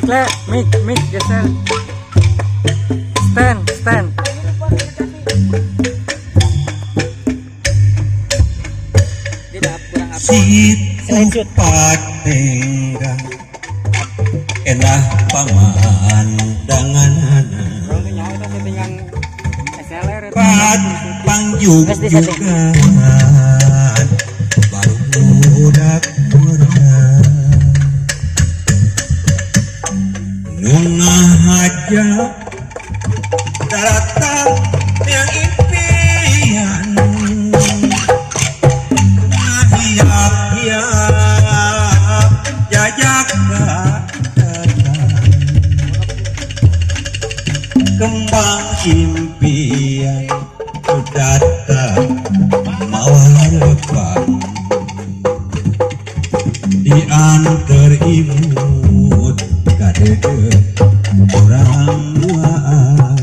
le, mic geser. Stand. Situ patenggang enak pamandangan pat pangjug-jugan baru budak nungah aja datang yang impian hiap jajak kembang impian datang mawarpan diantar imut kadede orang muaan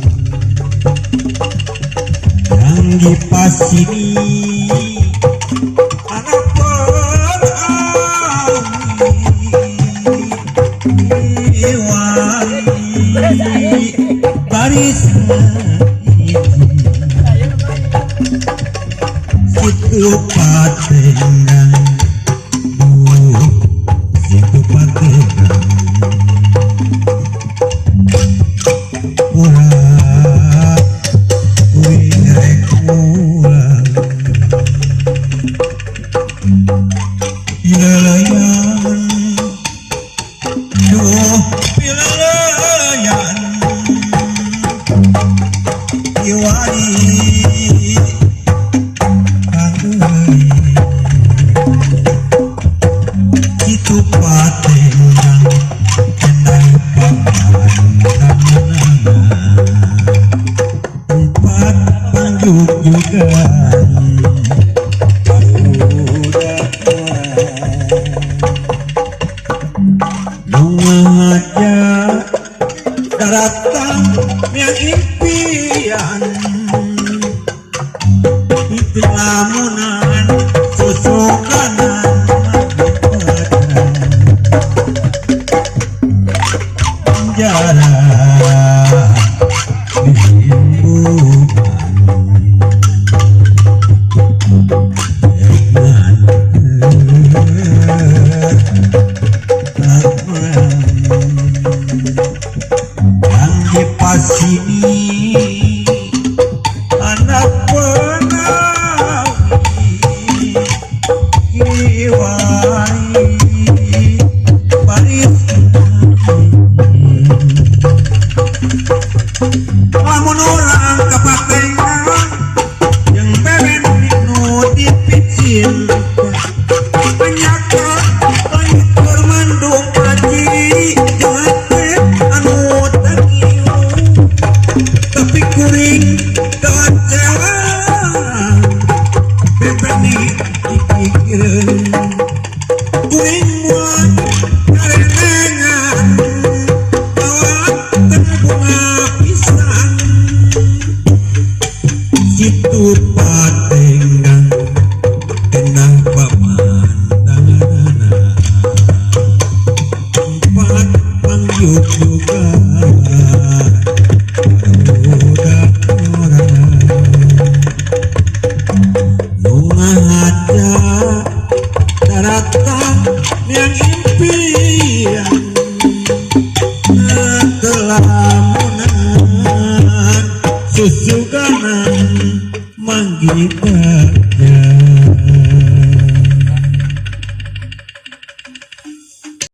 yang dipasini anak baris situ patenggang situ patenggang pura wirek mulang pilalayan duh pilalayan iwari kagui situ patenggang enang pamandangan tempat pangjug-jugan barudak nungah aja datang yang impian itu lamunan susukanan penjara yang dipasini anak penawi iwari baris lamun orang kepatengan yang beben nu dipicin penyakit lanjut mendung aji jate anu takiu tapi kuring kecewa bebeni dipikirin kuring muat karenengan bawa bunga pisang situ patenggang enang pamandangan tempat pangjug-jugan budak orang nungah aja datang yang impian kelamunan susuganan manggita